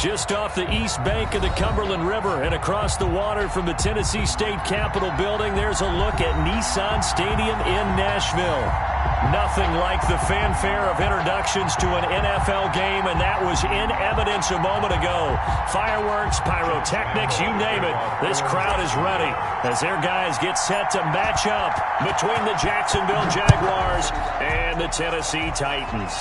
Just off the east bank of the Cumberland River and across the water from the Tennessee State Capitol building, there's a look at Nissan Stadium in Nashville. Nothing like the fanfare of introductions to an NFL game, and that was in evidence a moment ago. Fireworks, pyrotechnics, you name it. This crowd is ready as their guys get set to match up between the Jacksonville Jaguars and the Tennessee Titans.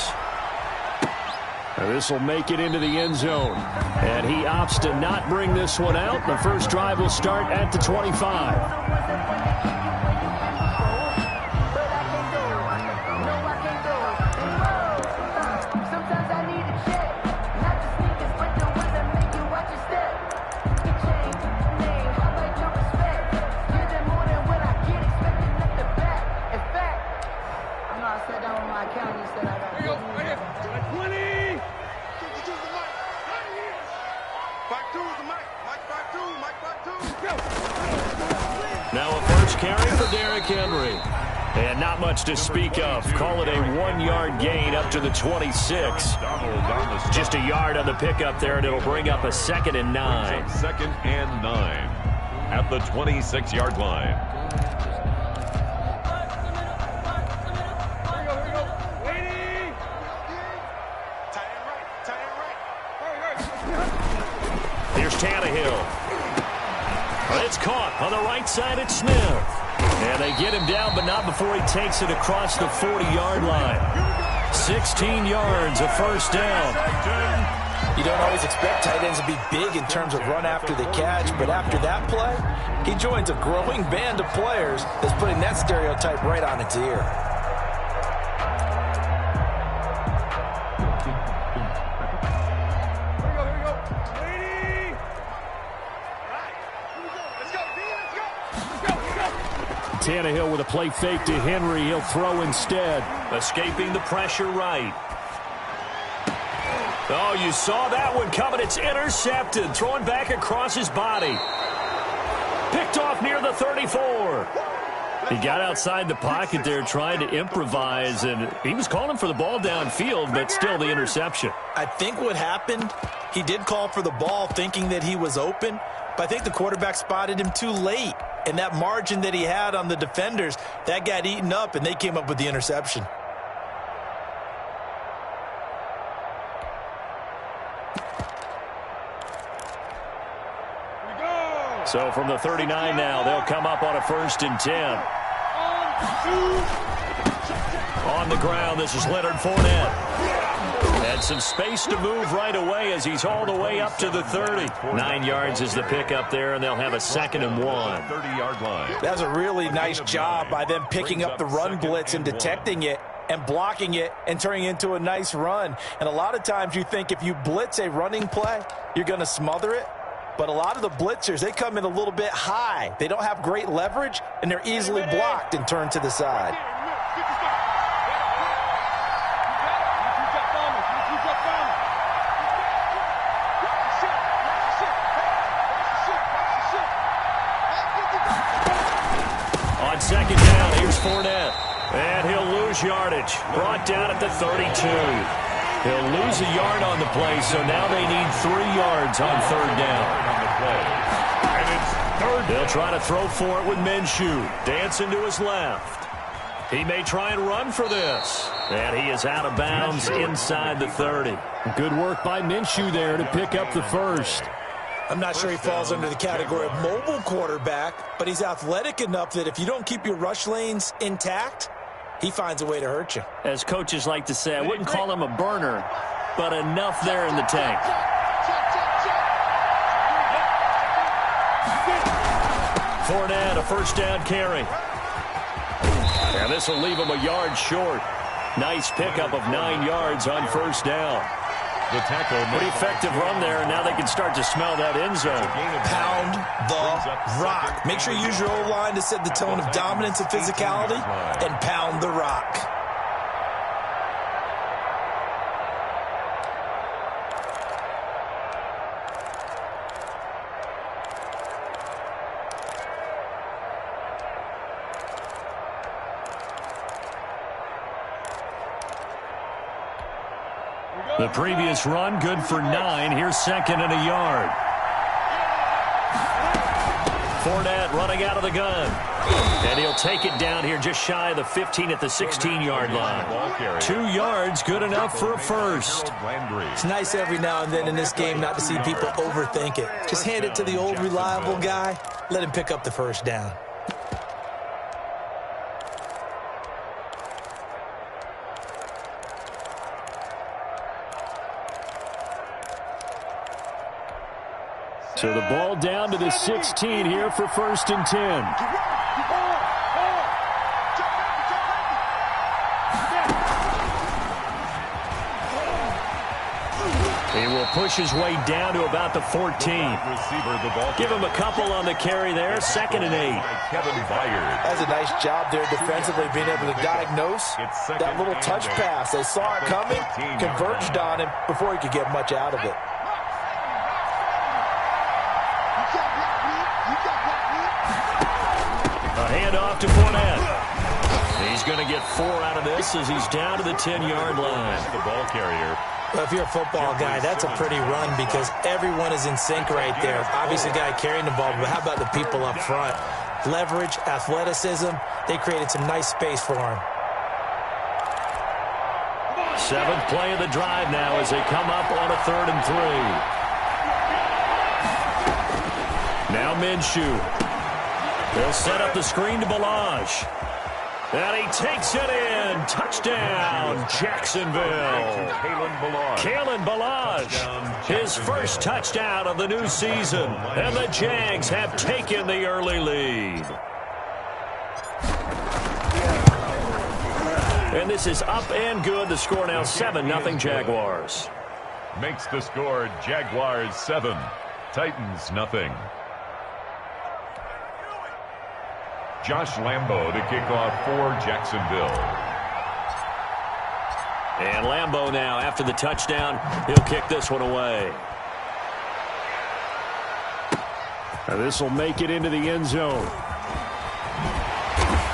This will make it into the end zone. And he opts to not bring this one out. The first drive will start at the 25. Now a first carry for Derrick Henry. And not much to speak of. Call it a 1-yard gain up to the 26. Just a yard on the pickup there, and it'll bring up a 2nd and 9. 2nd and 9 at the 26-yard line. Here's Tannehill. It's caught on the right side. It's Smith. And they get him down, but not before he takes it across the 40-yard line. 16 yards, a first down. You don't always expect tight ends to be big in terms of run after the catch, but after that play, he joins a growing band of players that's putting that stereotype right on its ear. Tannehill with a play fake to Henry. He'll throw instead. Escaping the pressure right. Oh, you saw that one coming. It's intercepted. Throwing back across his body. Picked off near the 34. He got outside the pocket there trying to improvise, and he was calling for the ball downfield, but still the interception. I think what happened, he did call for the ball thinking that he was open, but I think the quarterback spotted him too late. And that margin that he had on the defenders, that got eaten up, and they came up with the interception. So from the 39 now, they'll come up on a 1st and 10. On the ground, this is Leonard Fournette. And some space to move right away as he's all the way up to the 30. 9 yards is the pickup there, and they'll have a 2nd and 1. 30-yard line. That's a really nice job by them picking up the run blitz and detecting it and blocking it and turning it into a nice run. And a lot of times you think if you blitz a running play, you're going to smother it. But a lot of the blitzers, they come in a little bit high. They don't have great leverage, and they're easily blocked and turned to the side. On 2nd down, here's Fournette. And he'll lose yardage. Brought down at the 32. He'll lose a yard on the play, so now they need 3 yards on 3rd down. And it's 3rd. They'll try to throw for it with Minshew. Dancing to his left. He may try and run for this. And he is out of bounds inside the 30. Good work by Minshew there to pick up the first. I'm not sure he falls under the category of mobile quarterback, but he's athletic enough that if you don't keep your rush lanes intact, he finds a way to hurt you. As coaches like to say, I wouldn't call him a burner, but enough there in the tank. Fournette, a 1st down carry. And this will leave him a yard short. Nice pickup of 9 yards on 1st down. The tackle. Pretty effective run there, and now they can start to smell that end zone. Pound the rock. Make sure you use your O-line to set the tone of dominance and physicality, and pound the rock. we go. The previous run, good for 9. Here's second and a yard. Fournette running out of the gun. And he'll take it down here just shy of the 15 at the 16-yard line. 2 yards, good enough for a first. It's nice every now and then in this game not to see people overthink it. Just hand it to the old reliable guy. Let him pick up the first down. So the ball down to the 16 here for 1st and 10. He will push his way down to about the 14. Give him a couple on the carry there. 2nd and 8. That's a nice job there defensively, being able to diagnose that little touch pass. They saw it coming, converged on him before he could get much out of it. A handoff to Fournette. He's going to get 4 out of this as he's down to the 10-yard line. The ball carrier. Well, if you're a football guy, that's a pretty run because everyone is in sync right there. Obviously, the guy carrying the ball, but how about the people up front? Leverage, athleticism, they created some nice space for him. 7th play of the drive now as they come up on a 3rd and 3. Now Minshew. They'll set up the screen to Balaj. And he takes it in. Touchdown, Jacksonville. Kalen Balaj, his first touchdown of the new season. And the Jags have taken the early lead. And this is up and good. The score now 7-0 Jaguars. Makes the score Jaguars 7, Titans nothing. Josh Lambo to kick off for Jacksonville. And Lambo now, after the touchdown, he'll kick this one away. Now this will make it into the end zone.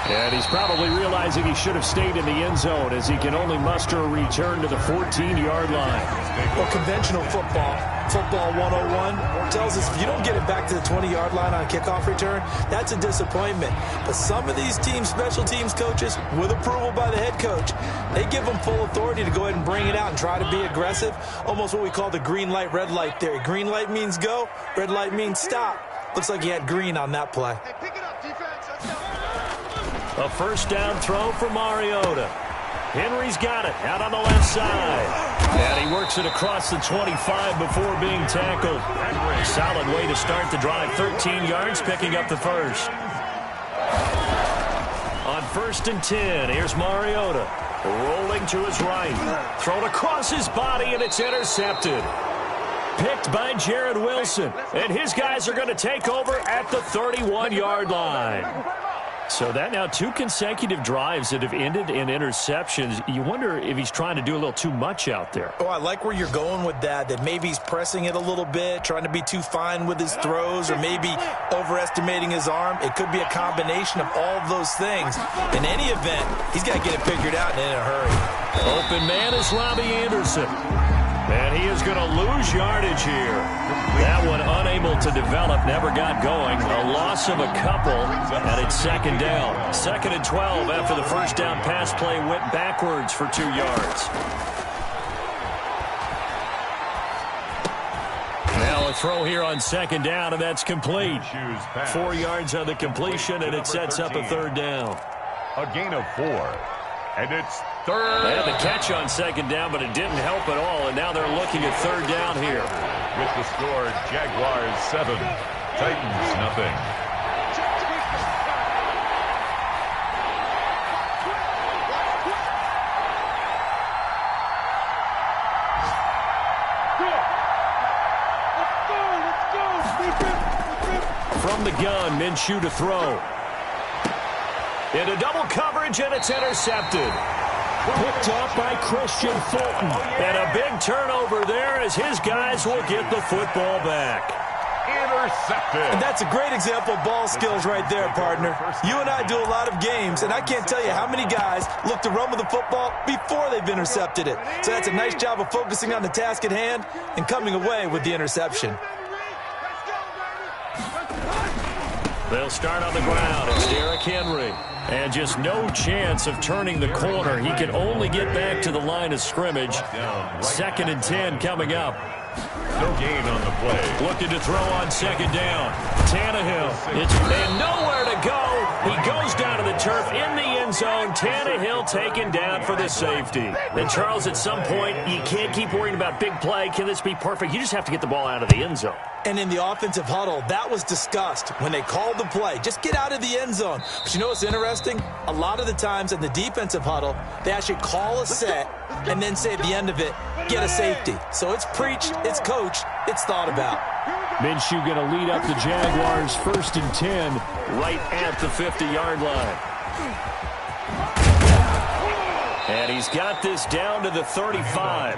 And he's probably realizing he should have stayed in the end zone as he can only muster a return to the 14-yard line. Well, conventional football 101, tells us if you don't get it back to the 20-yard line on kickoff return, that's a disappointment. But some of these teams, special teams coaches, with approval by the head coach, they give them full authority to go ahead and bring it out and try to be aggressive. Almost what we call the green light, red light theory. Green light means go, red light means stop. Looks like he had green on that play. A first down throw for Mariota. Henry's got it out on the left side. And he works it across the 25 before being tackled. Solid way to start the drive. 13 yards, picking up the first. On 1st and 10, here's Mariota. Rolling to his right. Thrown across his body, and it's intercepted. Picked by Jared Wilson. And his guys are going to take over at the 31-yard line. So that now 2 consecutive drives that have ended in interceptions. You wonder if he's trying to do a little too much out there. Oh, I like where you're going with that maybe he's pressing it a little bit, trying to be too fine with his throws, or maybe overestimating his arm. It could be a combination of all of those things. In any event, he's got to get it figured out and in a hurry. Open man is Robbie Anderson. And he is going to lose yardage here. That one unable to develop, never got going. A loss of a couple, and it's 2nd down. 2nd and 12 after the first down pass play went backwards for 2 yards. Now a throw here on 2nd down, and that's complete. 4 yards on the completion, and it sets up a 3rd down. A gain of 4. And it's 3rd. They had the catch on 2nd down, but it didn't help at all, and now they're looking at 3rd down here. With the score, Jaguars 7, Titans nothing. From the gun, Minshew to throw. Into double coverage, and it's intercepted. Picked up by Christian Fulton. And a big turnover there as his guys will get the football back. Intercepted. And that's a great example of ball skills right there, partner. You and I do a lot of games, and I can't tell you how many guys look to run with the football before they've intercepted it. So that's a nice job of focusing on the task at hand and coming away with the interception. They'll start on the ground. It's Derrick Henry. And just no chance of turning the corner. He can only get back to the line of scrimmage. 2nd and 10 coming up. No gain on the play. Looking to throw on 2nd down. Tannehill. And nowhere to go. He goes down to the turf in the end zone. Tannehill taken down for the safety. And Charles, at some point, you can't keep worrying about big play. Can this be perfect? You just have to get the ball out of the end zone. And in the offensive huddle, that was discussed when they called the play. Just get out of the end zone. But you know what's interesting? A lot of the times in the defensive huddle, they actually call a set and then say at the end of it, get a safety. So it's preached, it's coached, it's thought about. Minshew going to lead up the Jaguars 1st and 10 right at the 50-yard line. And he's got this down to the 35.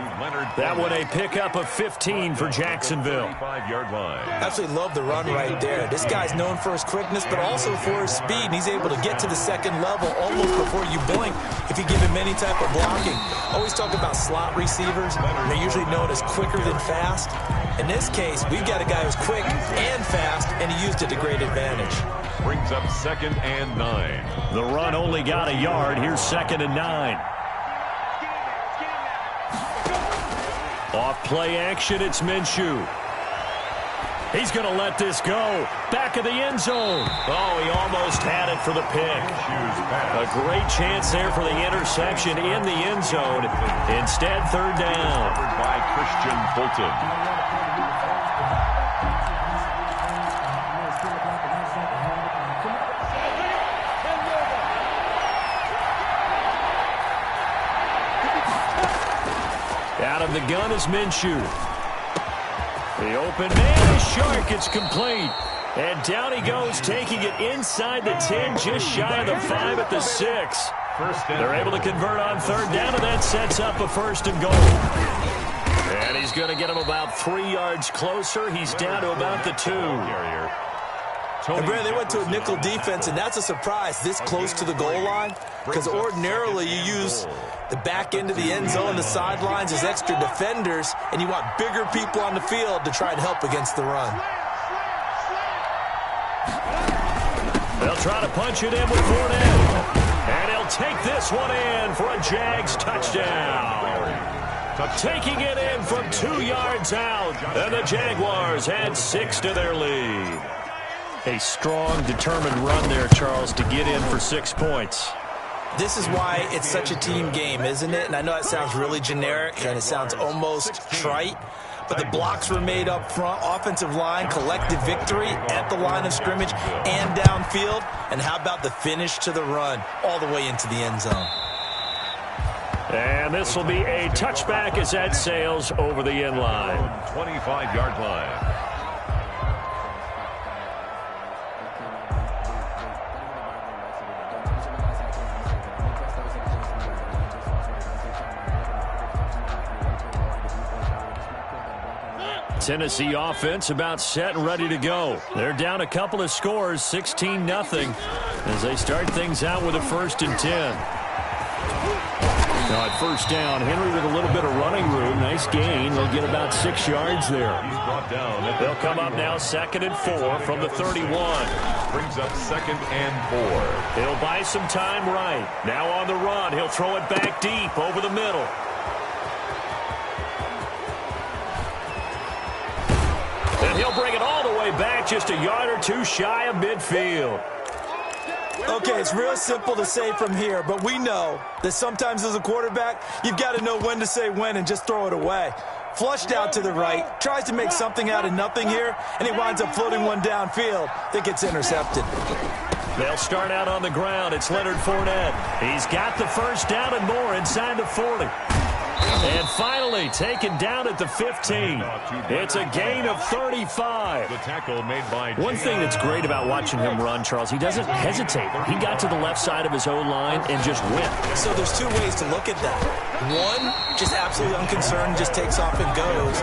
That one a pickup of 15 for Jacksonville. Absolutely love the run right there. This guy's known for his quickness, but also for his speed. And he's able to get to the 2nd level almost before you blink if you give him any type of blocking. Always talk about slot receivers. They're usually known as quicker than fast. In this case, we've got a guy who's quick and fast, and he used it to great advantage. Brings up 2nd and 9. The run only got a yard. Here's 2nd and 9. Off play action, it's Minshew. He's going to let this go. Back of the end zone. Oh, he almost had it for the pick. A great chance there for the interception in the end zone. Instead, 3rd down. By Christian Fulton. Out of the gun is Minshew. The open man is Shark. It's complete. And down he goes, taking it inside the 10, just shy of the 5 at the 6. They're able to convert on 3rd down, and that sets up a 1st and goal. And he's going to get him about 3 yards closer. He's down to about the 2. And Brad, they went to a nickel defense, and that's a surprise this close to the goal line, because ordinarily you use the back end of the end zone, the sidelines as extra defenders, and you want bigger people on the field to try and help against the run. They'll try to punch it in with Fournette. And he'll take this one in for a Jags touchdown. Taking it in from 2 yards out. And the Jaguars add 6 to their lead. A strong, determined run there, Charles, to get in for 6 points. This is why it's such a team game, isn't it? And I know it sounds really generic and it sounds almost trite, but the blocks were made up front, offensive line, collective victory at the line of scrimmage and downfield. And how about the finish to the run all the way into the end zone? And this will be a touchback as that sails over the end line. 25-yard line. Tennessee offense about set and ready to go. They're down a couple of scores, 16-0, as they start things out with a 1st and 10. Now at 1st down, Henry with a little bit of running room. Nice gain. They'll get about 6 yards there. They'll come up now 2nd and 4 from the 31. Brings up 2nd and 4. He'll buy some time right. Now on the run. He'll throw it back deep over the middle. And he'll bring it all the way back just a yard or 2 shy of midfield. Okay, it's real simple to say from here, but we know that sometimes as a quarterback, you've got to know when to say when and just throw it away. Flushed out to the right, tries to make something out of nothing here, and he winds up floating one downfield that gets intercepted. They'll start out on the ground. It's Leonard Fournette. He's got the 1st down and more inside the 40. And finally taken down at the 15. It's a gain of 35. The tackle made by One thing that's great about watching him run, Charles, he doesn't hesitate. He got to the left side of his O-line and just went. So there's two ways to look at that. One, just absolutely unconcerned, just takes off and goes.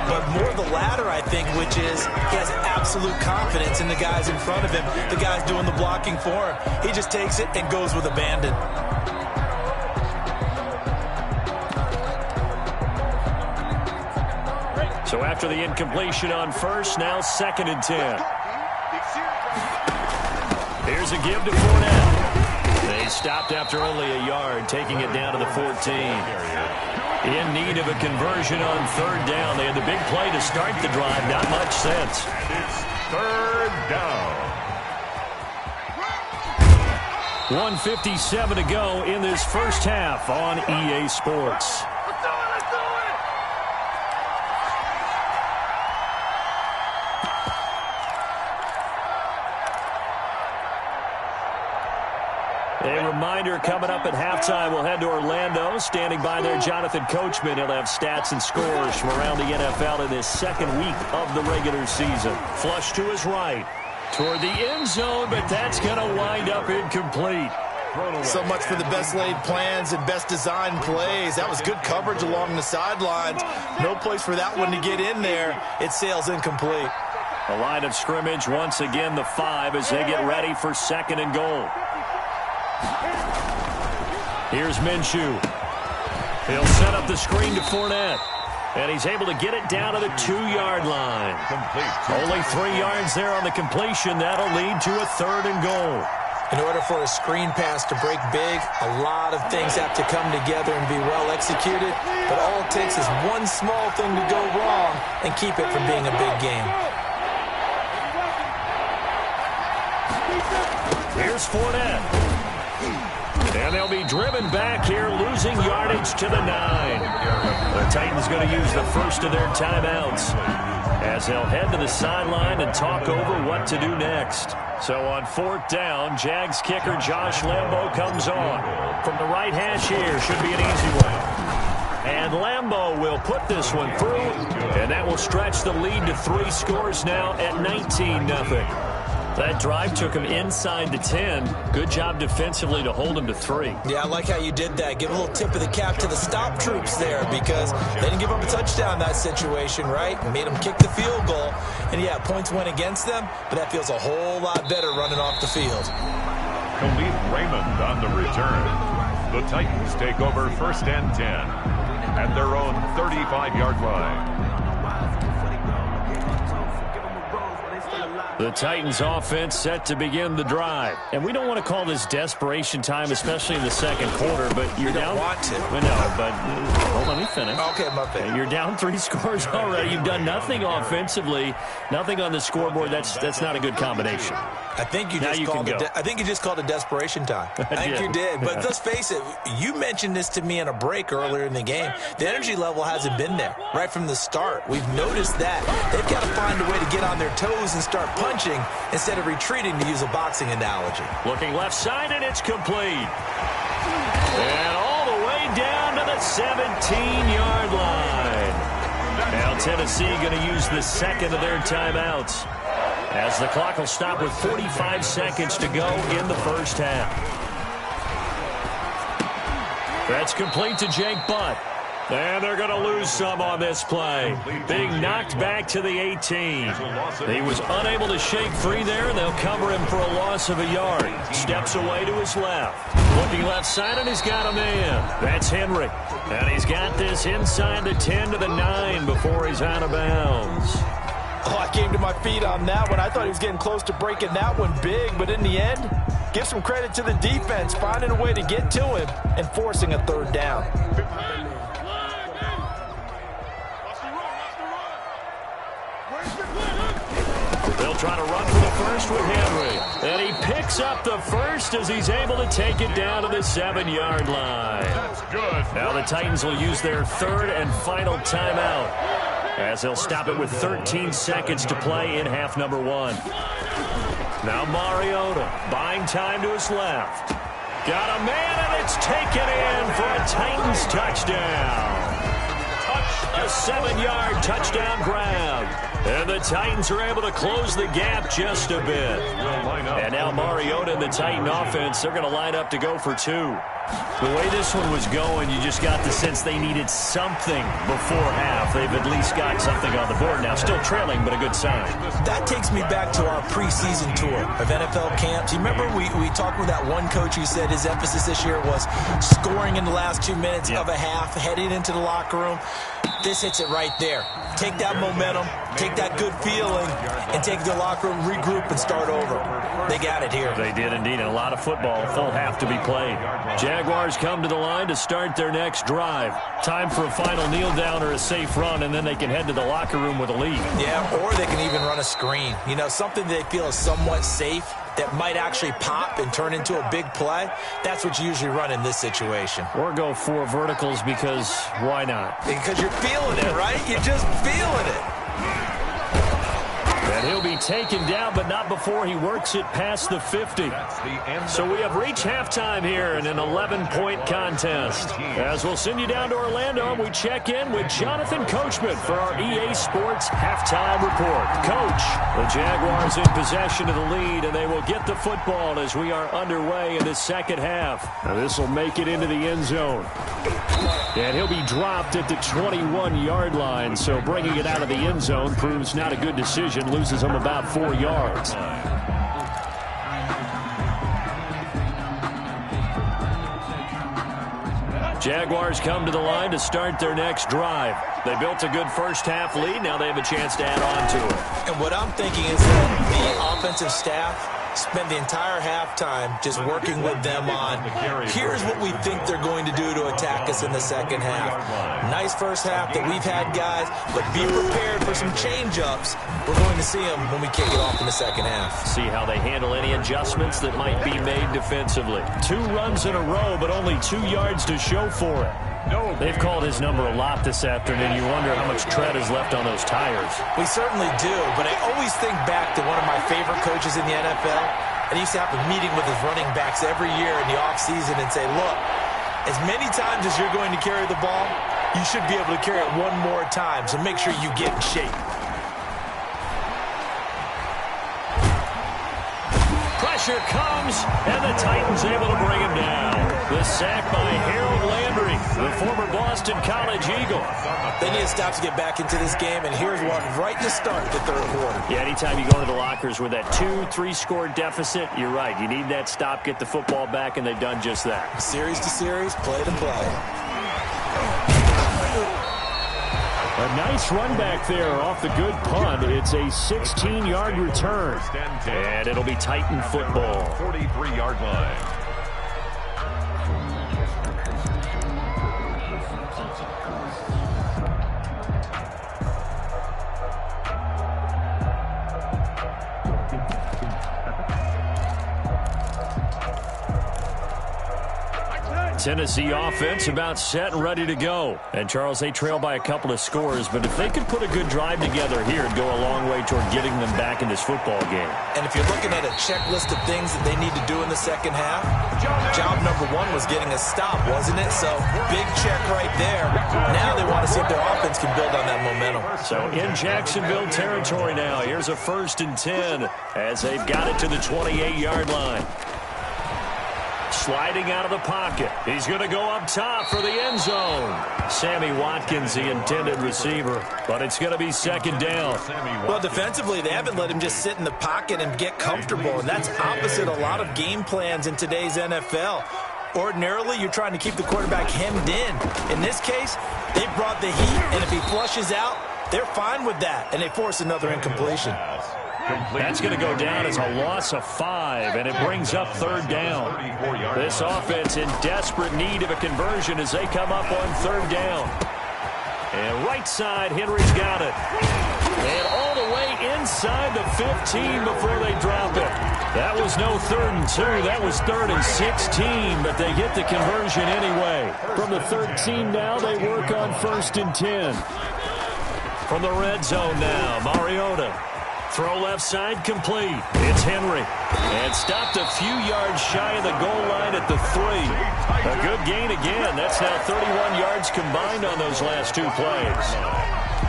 But more the latter, I think, which is he has absolute confidence in the guys in front of him, the guys doing the blocking for him. He just takes it and goes with abandon. So after the incompletion on first, now 2nd and 10. Here's a give to Fournette. They stopped after only a yard, taking it down to the 14. In need of a conversion on 3rd down. They had the big play to start the drive. Not much sense. It's 3rd down. 1:57 to go in this first half on EA Sports. A reminder coming up at halftime, we'll head to Orlando. Standing by there, Jonathan Coachman. He'll have stats and scores from around the NFL in this 2nd week of the regular season. Flush to his right toward the end zone, but that's going to wind up incomplete. So much for the best laid plans and best designed plays. That was good coverage along the sidelines. No place for that one to get in there. It sails incomplete. A line of scrimmage once again, the 5 as they get ready for 2nd and goal. Here's Minshew. He'll set up the screen to Fournette. And he's able to get it down to the 2-yard line. Only 3 yards there on the completion. That'll lead to a 3rd and goal. In order for a screen pass to break big, a lot of things have to come together and be well executed. But all it takes is one small thing to go wrong and keep it from being a big game. Here's Fournette. And they'll be driven back here, losing yardage to the 9. The Titans going to use the first of their timeouts as they'll head to the sideline and talk over what to do next. So on 4th down, Jags kicker Josh Lambo comes on. From the right hash here, should be an easy one. And Lambo will put this one through, and that will stretch the lead to 3 scores now at 19-0. That drive took him inside the 10. Good job defensively to hold him to 3. Yeah, I like how you did that. Give a little tip of the cap to the stop troops there because they didn't give up a touchdown in that situation, right? Made them kick the field goal. And, yeah, points went against them, but that feels a whole lot better running off the field. Khalif Raymond on the return. The Titans take over 1st and 10 at their own 35-yard line. The Titans offense set to begin the drive. And we don't want to call this desperation time, especially in the 2nd quarter, but you're down. Don't want to. No, but let me finish. Okay, my bad. You're down 3 scores already. You've done nothing offensively, nothing on the scoreboard. That's not a good combination. I think you just called it. I think you just called it desperation time. I think you did. But let's face it. You mentioned this to me in a break earlier in the game. The energy level hasn't been there right from the start. We've noticed that they've got to find a way to get on their toes and start punching instead of retreating, to use a boxing analogy. Looking left side, and it's complete. And all the way down to the 17-yard line. Now Tennessee going to use the 2nd of their timeouts, as the clock will stop with 45 seconds to go in the first half. That's complete to Jake Butt. And they're going to lose some on this play. Being knocked back to the 18. He was unable to shake free there, and they'll cover him for a loss of a yard. Steps away to his left. Looking left side, and he's got a man. That's Henry. And he's got this inside the 10 to the 9 before he's out of bounds. Oh, I came to my feet on that one. I thought he was getting close to breaking that one big, but in the end, give some credit to the defense, finding a way to get to him and forcing a 3rd down. They'll try to run for the first with Henry. And he picks up the first as he's able to take it down to the 7-yard line. That's good. Now the Titans will use their 3rd and final timeout, as they'll stop it with 13 seconds to play in half number 1. Now Mariota buying time to his left. Got a man, and it's taken in for a Titans touchdown. A 7-yard touchdown grab. And the Titans are able to close the gap just a bit. And now Mariota and the Titan offense, they're going to line up to go for 2. The way this one was going, you just got the sense they needed something before half. They've at least got something on the board now. Still trailing, but a good sign. That takes me back to our preseason tour of NFL camps. You remember we talked with that one coach who said his emphasis this year was scoring in the last 2 minutes of a half, heading into the locker room. This hits it right there. Take that momentum, take that good feeling, and take the locker room, regroup, and start over. They got it here. They did indeed, and a lot of football, full half to be played. Jaguars come to the line to start their next drive. Time for a final kneel down or a safe run, and then they can head to the locker room with a lead. Yeah, or they can even run a screen. You know, something they feel is somewhat safe that might actually pop and turn into a big play. That's what you usually run in this situation. Or go 4 verticals because why not? Because you're feeling it, right? You're just feeling it. And he'll be taken down, but not before he works it past the 50. So we have reached halftime here in an 11-point contest. As we'll send you down to Orlando, we check in with Jonathan Coachman for our EA Sports Halftime Report. Coach, the Jaguars in possession of the lead, and they will get the football as we are underway in the second half. Now this will make it into the end zone. And he'll be dropped at the 21-yard line, so bringing it out of the end zone proves not a good decision, loses him about 4 yards. Jaguars come to the line to start their next drive. They built a good first-half lead. Now they have a chance to add on to it. And what I'm thinking is that the offensive staff spend the entire halftime just working with them on, here's what we think they're going to do to attack us in the second half. Nice first half that we've had, guys, but be prepared for some change-ups. We're going to see them when we kick it off in the second half. See how they handle any adjustments that might be made defensively. 2 runs in a row, but only 2 yards to show for it. They've called his number a lot this afternoon. You wonder how much tread is left on those tires. We certainly do, but I always think back to one of my favorite coaches in the NFL, and he used to have a meeting with his running backs every year in the offseason and say, look, as many times as you're going to carry the ball, you should be able to carry it one more time, so make sure you get in shape. Pressure comes, and the Titans able to bring him down. The sack by Harold Landry, the former Boston College Eagle. They need to stop to get back into this game, and here's one right to start the third quarter. Yeah, anytime you go into the lockers with that 2-3 score deficit, you're right. You need that stop, get the football back, and they've done just that. Series to series, play to play. A nice run back there off the good punt. It's a 16-yard return. And it'll be Titan football. 43-yard line. Tennessee offense about set and ready to go. And, Charles, they trail by a couple of scores, but if they could put a good drive together here, it'd go a long way toward getting them back in this football game. And if you're looking at a checklist of things that they need to do in the second half, job number 1 was getting a stop, wasn't it? So, big check right there. Now they want to see if their offense can build on that momentum. So, in Jacksonville territory now, here's a 1st and 10 as they've got it to the 28-yard line. Sliding out of the pocket. He's going to go up top for the end zone. Sammy Watkins, the intended receiver, but it's going to be second down. Well, defensively, they haven't let him just sit in the pocket and get comfortable, and that's opposite a lot of game plans in today's NFL. Ordinarily, you're trying to keep the quarterback hemmed in. In this case, they brought the heat, and if he flushes out, they're fine with that, and they force another incompletion. That's going to go down as a loss of 5, and it brings up 3rd down. This offense in desperate need of a conversion as they come up on 3rd down. And right side, Henry's got it. And all the way inside the 15 before they drop it. That was no 3rd and 2. That was 3rd and 16, but they get the conversion anyway. From the 13 now, they work on 1st and 10. From the red zone now, Mariota Throw left side complete. It's Henry. And stopped a few yards shy of the goal line at the 3. A good gain again. That's now 31 yards combined on those last 2 plays.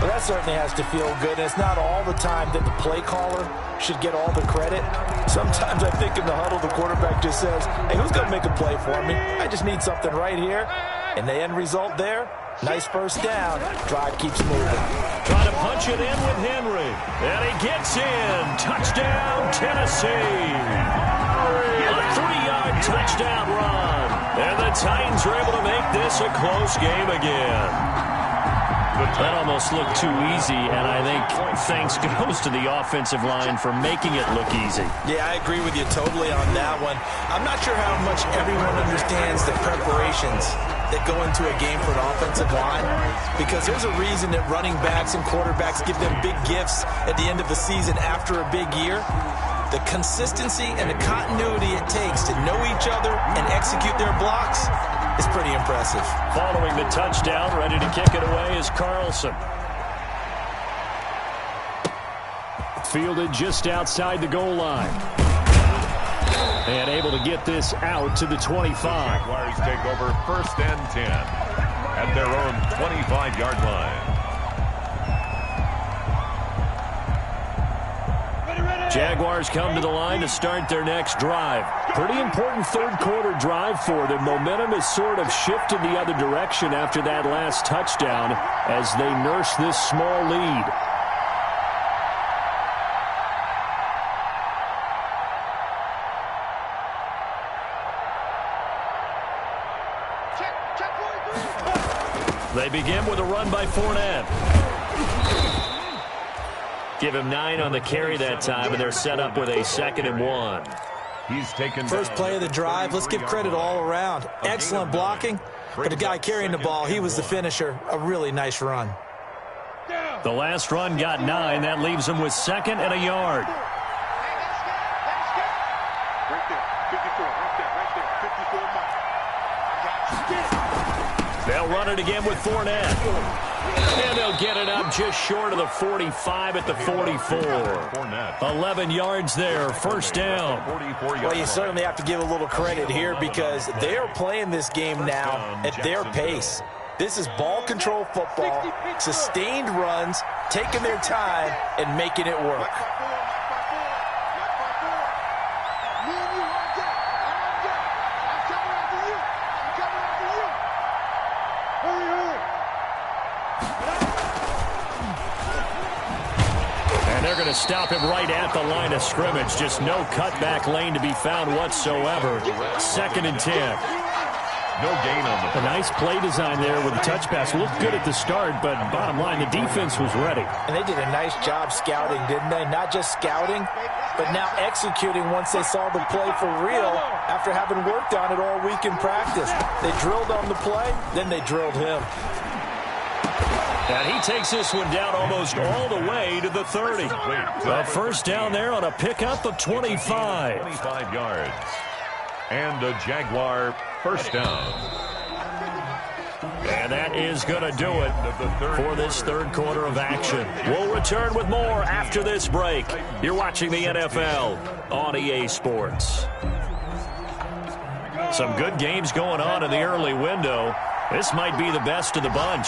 Well, that certainly has to feel good. And it's not all the time that the play caller should get all the credit. Sometimes I think in the huddle, the quarterback just says, hey, who's going to make a play for me? I just need something right here. And the end result there, nice first down. Drive keeps moving. Trying to punch it in with Henry. And he gets in. Touchdown, Tennessee. A 3-yard touchdown run. And the Titans are able to make this a close game again. That almost looked too easy, and I think thanks goes to the offensive line for making it look easy. Yeah, I agree with you totally on that one. I'm not sure how much everyone understands the preparations that go into a game for an offensive line, because there's a reason that running backs and quarterbacks give them big gifts at the end of the season after a big year. The consistency and the continuity it takes to know each other and execute their blocks is pretty impressive. Following the touchdown, ready to kick it away is Carlson. Fielded just outside the goal line. And able to get this out to the 25. Jaguars take over 1st and 10 at their own 25-yard line. Jaguars come to the line to start their next drive. Pretty important third-quarter drive for them. Momentum has sort of shifted the other direction after that last touchdown as they nurse this small lead. They begin with a run by Fournette. Give him 9 on the carry that time, and they're set up with a 2nd and 1. He's taken first play of the drive. Let's give credit all around. Excellent blocking, but the guy carrying the ball, he was the finisher. A really nice run. The last run got 9. That leaves him with 2nd and a yard. They'll run it again with Fournette. And they'll get it up just short of the 45 at the 44. 11 yards there, first down. Well, you certainly have to give a little credit here because they are playing this game now at their pace. This is ball control football, sustained runs, taking their time, and making it work. They're going to stop him right at the line of scrimmage. Just no cutback lane to be found whatsoever. 2nd and 10. No gain on the play. A nice play design there with the touch pass. Looked good at the start, but bottom line, the defense was ready. And they did a nice job scouting, didn't they? Not just scouting, but now executing once they saw the play for real after having worked on it all week in practice. They drilled on the play, then they drilled him. And he takes this one down almost all the way to the 30. A first down there on a pickup of 25. 25 yards. And a Jaguar first down. And that is going to do it for this third quarter of action. We'll return with more after this break. You're watching the NFL on EA Sports. Some good games going on in the early window. This might be the best of the bunch.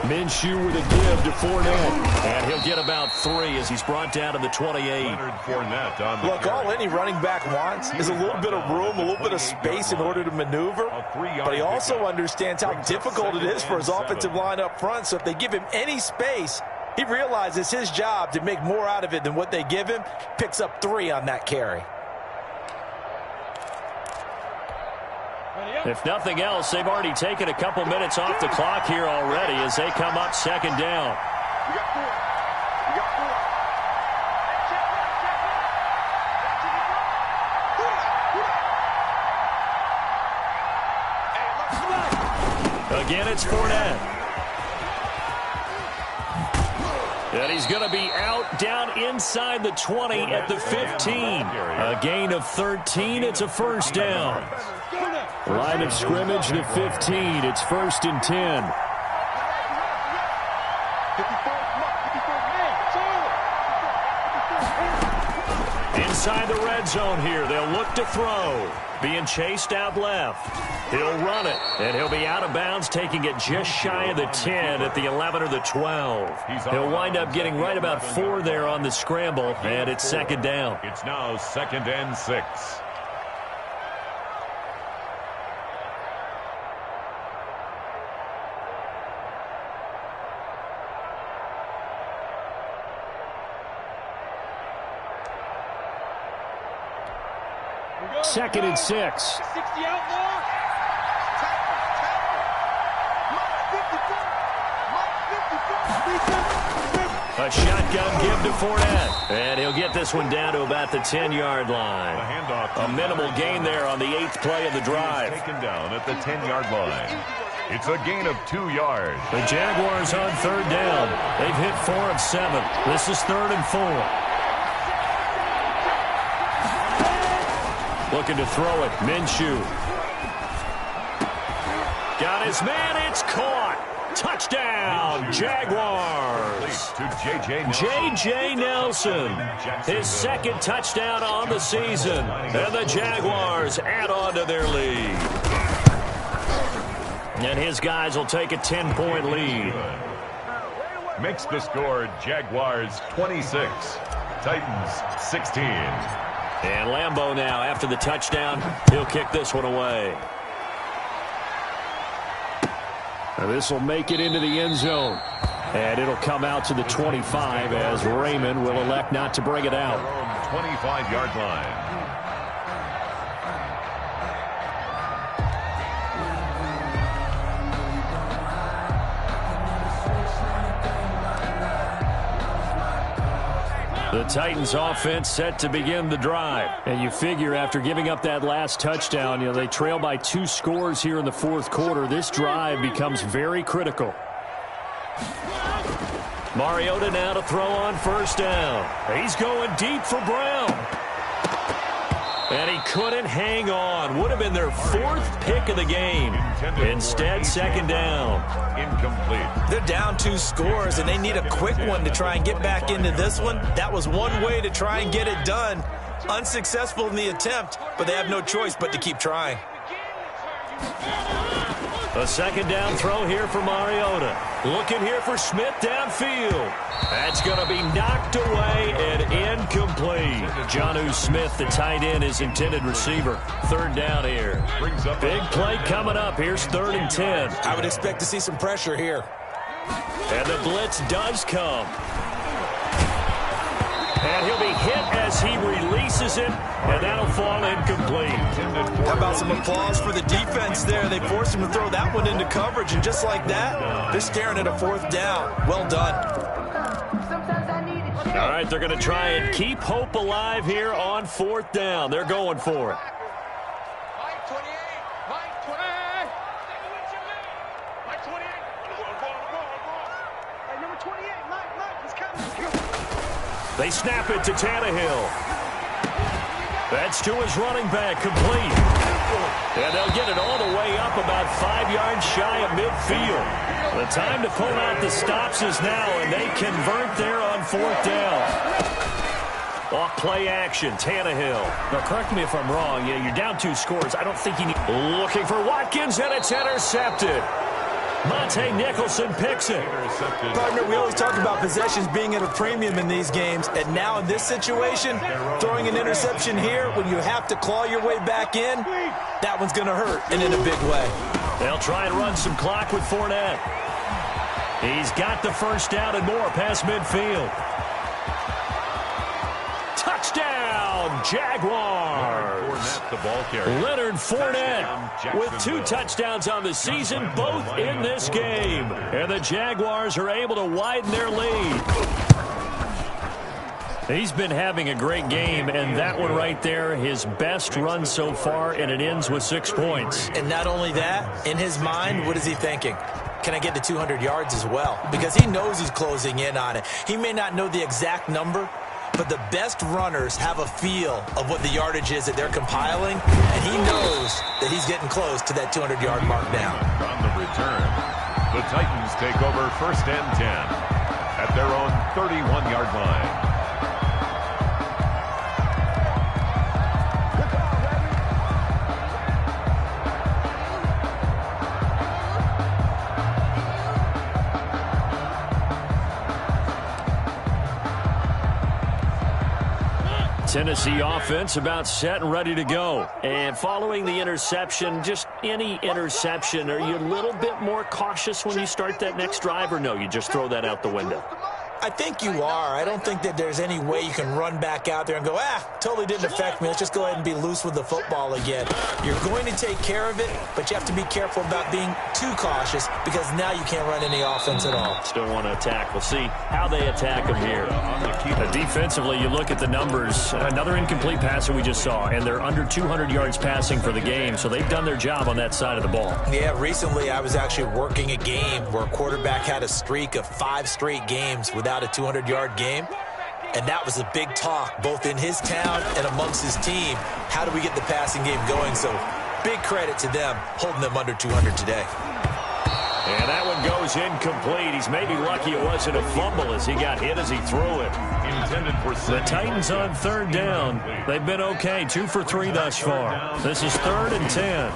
Minshew with a give to Fournette. And he'll get about 3 as he's brought down to the 28. Look, all any running back wants is a little bit of room, a little bit of space in order to maneuver. But he also understands how difficult it is for his offensive line up front. So if they give him any space, he realizes his job to make more out of it than what they give him. Picks up 3 on that carry. If nothing else, they've already taken a couple minutes off the clock here already as they come up 2nd down. Again, it's Fournette. And But he's going to be out down inside the 20 at the 15. A gain of 13. It's a first down. Line of scrimmage, the 15. It's 1st and 10. Inside the red zone here. They'll look to throw. Being chased out left. He'll run it, and he'll be out of bounds, taking it just shy of the 10 at the 11 or the 12. He'll wind up getting right about 4 there on the scramble, and it's 2nd down. It's now 2nd and 6. Second and 6. 60 outlaw. A shotgun give to Fournette. And he'll get this one down to about the 10-yard line. A minimal gain there on the 8th play of the drive. Taken down at the 10-yard line. It's a gain of 2 yards. The Jaguars on 3rd down. They've hit 4 of 7. This is 3rd and 4. Looking to throw it. Minshew. Got his man. It's caught. Touchdown, Jaguars. J.J. Nelson. His 2nd touchdown on the season. And the Jaguars add on to their lead. And his guys will take a 10-point lead. Makes the score Jaguars 26. Titans 16. And Lambeau now, after the touchdown, he'll kick this one away. This will make it into the end zone. And it'll come out to the 25 as Raymond will elect not to bring it out. 25-yard line. The Titans offense set to begin the drive. And you figure after giving up that last touchdown, they trail by 2 scores here in the 4th quarter. This drive becomes very critical. Mariota now to throw on 1st down. He's going deep for Brown. And he couldn't hang on. Would have been their 4th pick of the game. Instead, 2nd down. Incomplete. They're down 2 scores, and they need a quick one to try and get back into this one. That was one way to try and get it done. Unsuccessful in the attempt, but they have no choice but to keep trying. A 2nd down throw here for Mariota. Looking here for Smith downfield. That's going to be knocked away and incomplete. Jonnu Smith, the tight end, is intended receiver. 3rd down here. Big play coming up. Here's 3rd and 10. I would expect to see some pressure here. And the blitz does come. And he'll be hit as he releases it, and that'll fall incomplete. How about some applause for the defense there? They forced him to throw that one into coverage, and just like that, they're staring at a 4th down. Well done. All right, they're going to try and keep hope alive here on 4th down. They're going for it. They snap it to Tannehill. That's to his running back, complete. And they'll get it all the way up about 5 yards shy of midfield. The time to pull out the stops is now, and they convert there on 4th down. Off play action, Tannehill. Now, correct me if I'm wrong. Yeah, you're down 2 scores. I don't think you need... Looking for Watkins, and it's intercepted. Monte Nicholson picks it. Partner, we always talk about possessions being at a premium in these games, and now in this situation, throwing an interception here when you have to claw your way back in, that one's going to hurt, and in a big way. They'll try and run some clock with Fournette. He's got the 1st down and more past midfield. Touchdown, Jaguars. Leonard Fournette with 2 touchdowns on the season, both in this game. And the Jaguars are able to widen their lead. He's been having a great game, and that one right there, his best run so far, and it ends with 6 points. And not only that, in his mind, what is he thinking? can I get to 200 yards as well? Because he knows he's closing in on it. He may not know the exact number, but the best runners have a feel of what the yardage is that they're compiling, and he knows that he's getting close to that 200-yard mark now. On the return, the Titans take over 1st and 10 at their own 31-yard line. Tennessee offense about set and ready to go. And following the interception, just any interception, are you a little bit more cautious when you start that next drive, or no, you just throw that out the window? I think you are. I don't think that there's any way you can run back out there and go, totally didn't affect me. Let's just go ahead and be loose with the football again. You're going to take care of it, but you have to be careful about being too cautious because now you can't run any offense at all. Still want to attack. We'll see how they attack them here. Defensively, you look at the numbers. Another incomplete passer we just saw, and they're under 200 yards passing for the game, so they've done their job on that side of the ball. Yeah, recently I was actually working a game where a quarterback had a streak of 5 straight games without a 200-yard game, and that was a big talk both in his town and amongst his team. How do we get the passing game going? So big credit to them holding them under 200 today. And that one goes incomplete. He's maybe lucky it wasn't a fumble as he got hit as he threw it. Intended for the Titans on 3rd down. They've been okay, 2 for 3 thus far. This is 3rd and 10.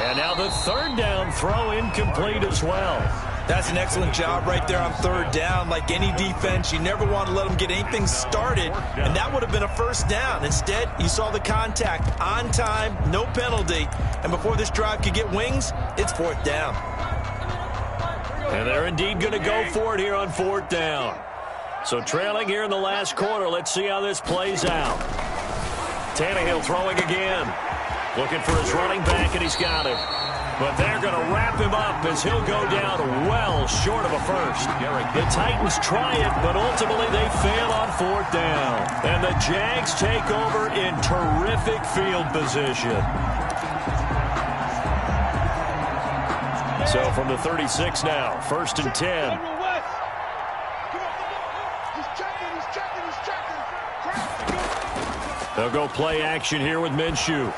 And now the 3rd down throw incomplete as well. That's an excellent job right there on 3rd down. Like any defense, you never want to let them get anything started, and that would have been a 1st down. Instead, you saw the contact on time, no penalty, and before this drive could get wings, it's 4th down. And they're indeed going to go for it here on 4th down. So trailing here in the last quarter, let's see how this plays out. Tannehill throwing again. Looking for his running back, and he's got him. But they're going to wrap him up as he'll go down well short of a first. The Titans try it, but ultimately they fail on 4th down. And the Jags take over in terrific field position. So from the 36 now, 1st and 10. They'll go play action here with Minshew.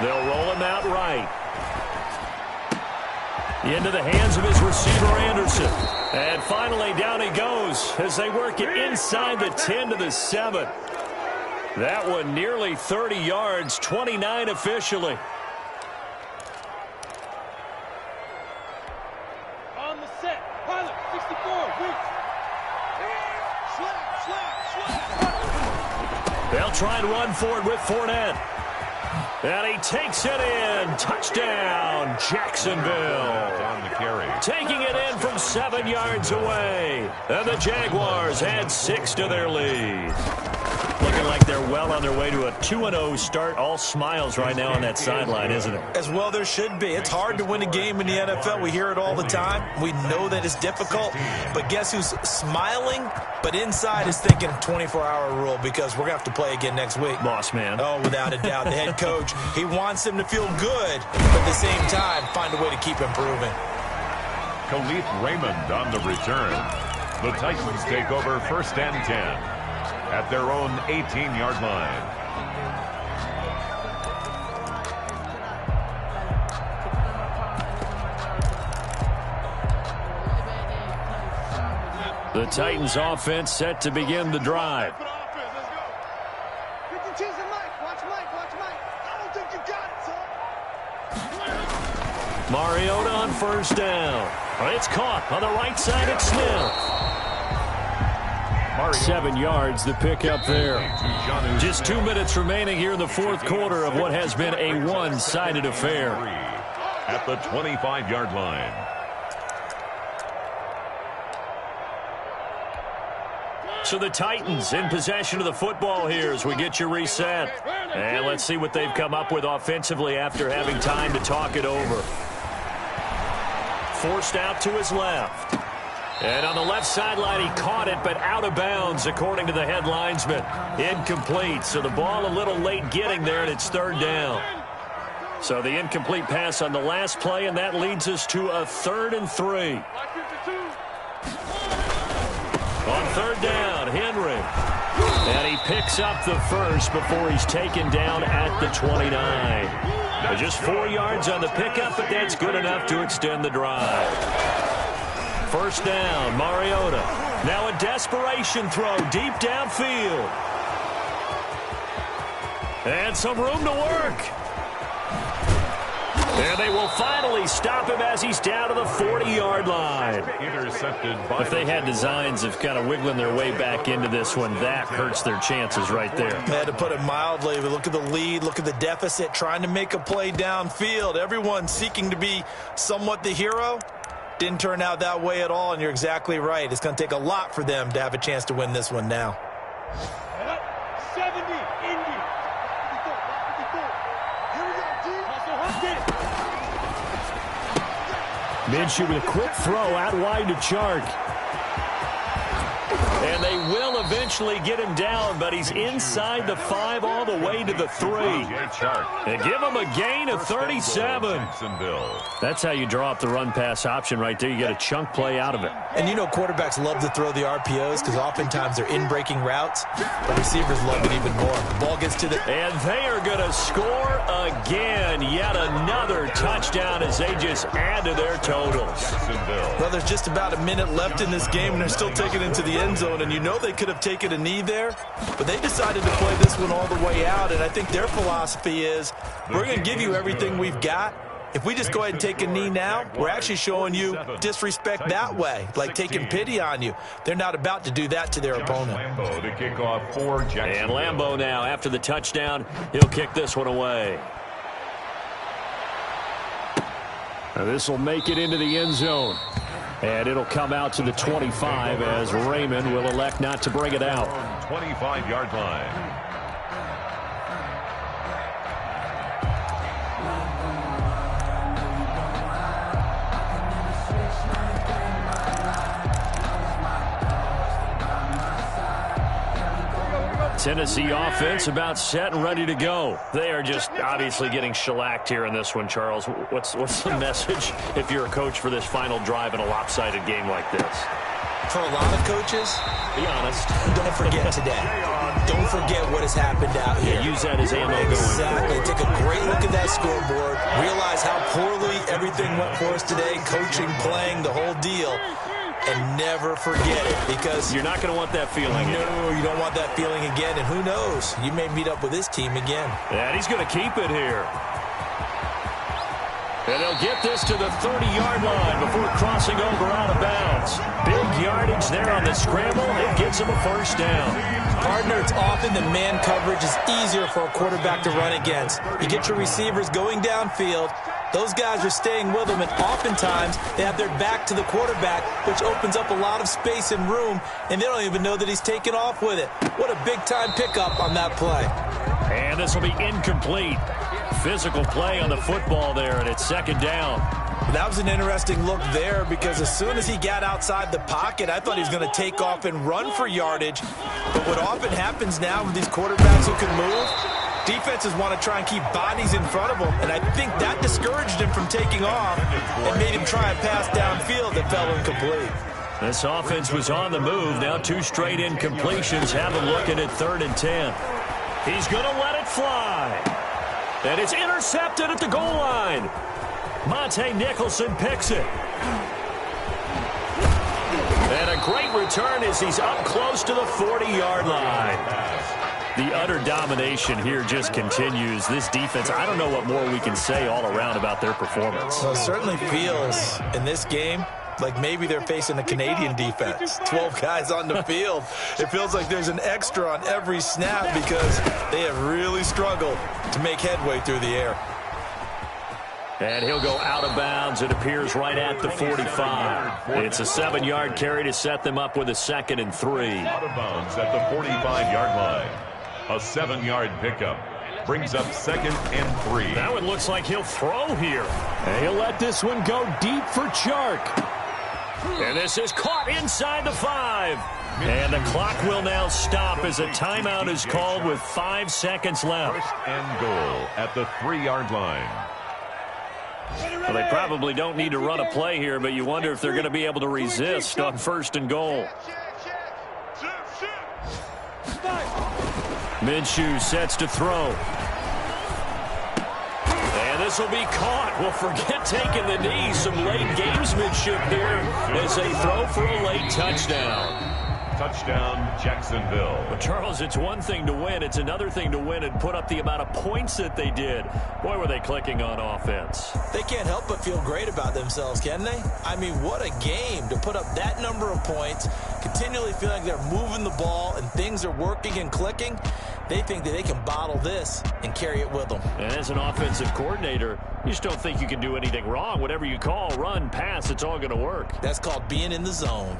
They'll roll him out right. Into the hands of his receiver, Anderson. And finally, down he goes as they work it inside the 10 to the 7. That one nearly 30 yards, 29 officially. On the set, pilot, 64, weak. They'll try and run for it with Fournette. And he takes it in. Touchdown, Jacksonville. On the carry. Taking it in from 7 yards away. And the Jaguars add 6 to their lead. Looking like they're well on their way to a 2-0 start. All smiles right now on that sideline, isn't it? As well there should be. It's hard to win a game in the NFL. We hear it all the time. We know that it's difficult. But guess who's smiling, but inside is thinking 24-hour rule because we're going to have to play again next week. Boss man. Oh, without a doubt. The head coach, he wants them to feel good, but at the same time, find a way to keep improving. Khalif Raymond on the return. The Titans take over 1st and 10 at their own 18-yard line. The Titans offense set to begin the drive. Mariota on 1st down. It's caught on the right side at Smith. 7 yards the pick up there. Just 2 minutes remaining here in the 4th quarter of what has been a one-sided affair. At the 25-yard line. So the Titans in possession of the football here as we get you reset. And let's see what they've come up with offensively after having time to talk it over. Forced out to his left. And on the left sideline, he caught it, but out of bounds, according to the head linesman. Incomplete, so the ball a little late getting there, and it's 3rd down. So the incomplete pass on the last play, and that leads us to a 3rd and 3. On 3rd down, Henry. And he picks up the first before he's taken down at the 29. Just 4 yards on the pickup, but that's good enough to extend the drive. 1st down, Mariota. Now a desperation throw deep downfield. And some room to work. And they will finally stop him as he's down to the 40-yard line. Intercepted by if they had designs of kind of wiggling their way back into this one, that hurts their chances right there. They had to put it mildly. But look at the lead, look at the deficit, trying to make a play downfield. Everyone seeking to be somewhat the hero. Didn't turn out that way at all, and you're exactly right. It's going to take a lot for them to have a chance to win this one now. 70, Indy. 54. Here we go, G. Minshew with a quick throw out wide to Chark. And they will eventually get him down, but he's inside the 5 all the way to the 3. They give him a gain of 37. That's how you draw up the run-pass option right there. You get a chunk play out of it. And you know quarterbacks love to throw the RPOs because oftentimes they're in-breaking routes. But receivers love it even more. The ball gets to the... And they are going to score again. Yet another touchdown as they just add to their totals. Well, there's just about a minute left in this game, and they're still taking it into the end zone. And you know they could have taken a knee there, but they decided to play this one all the way out. And I think their philosophy is, we're going to give you everything we've got. If we just go ahead and take a knee now, we're actually showing you disrespect that way, like taking pity on you. They're not about to do that to their opponent. Lambeau to kick off for and Lambeau now, after the touchdown, he'll kick this one away. Now this will make it into the end zone. And it'll come out to the 25 as Raymond will elect not to bring it out. 25-yard line. Tennessee offense about set and ready to go. They are just obviously getting shellacked here in this one, Charles. What's the message if you're a coach for this final drive in a lopsided game like this? For a lot of coaches, be honest, don't forget today. Don't forget what has happened out here. Yeah, use that as ammo going Exactly. Take a great look at that scoreboard. Realize how poorly everything went for us today. Coaching, playing, the whole deal. And never forget it, because you're not going to want that feeling. No, you don't want that feeling again. And who knows? You may meet up with this team again. And he's going to keep it here. And they'll get this to the 30-yard line before crossing over out of bounds. Big yardage there on the scramble. It gets him a 1st down. Partner, it's often the man coverage is easier for a quarterback to run against. You get your receivers going downfield. Those guys are staying with them, and oftentimes they have their back to the quarterback, which opens up a lot of space and room, and they don't even know that he's taken off with it. What a big-time pickup on that play. And this will be incomplete. Physical play on the football there, and it's 2nd down. That was an interesting look there, because as soon as he got outside the pocket, I thought he was going to take off and run for yardage. But what often happens now with these quarterbacks who can move, defenses want to try and keep bodies in front of them, and I think that discouraged him from taking off and made him try a pass downfield that fell incomplete. This offense was on the move. Now 2 straight incompletions have him looking at 3rd and 10. He's going to let it fly. And it's intercepted at the goal line. Monte Nicholson picks it. And a great return as he's up close to the 40-yard line. The utter domination here just continues. This defense, I don't know what more we can say all around about their performance. Well, it certainly feels in this game like maybe they're facing a Canadian defense. 12 guys on the field. It feels like there's an extra on every snap because they have really struggled to make headway through the air. And he'll go out of bounds. It appears right at the 45. It's a 7-yard carry to set them up with a 2nd and 3. Out of bounds at the 45-yard line. A 7-yard pickup brings up 2nd and 3. That one looks like he'll throw here. And he'll let this one go deep for Chark. And this is caught inside the 5. And the clock will now stop as a timeout is called with 5 seconds left. First and goal at the 3-yard line. Well, they probably don't need to run a play here, but you wonder if they're going to be able to resist on first and goal. Minshew sets to throw. And this will be caught. Well, forget taking the knee. Some late gamesmanship here as they throw for a late touchdown. Touchdown, Jacksonville. But Charles, it's one thing to win. It's another thing to win and put up the amount of points that they did. Boy, were they clicking on offense. They can't help but feel great about themselves, can they? I mean, what a game to put up that number of points, continually feeling like they're moving the ball and things are working and clicking. They think that they can bottle this and carry it with them. And as an offensive coordinator, you just don't think you can do anything wrong. Whatever you call, run, pass, it's all going to work. That's called being in the zone.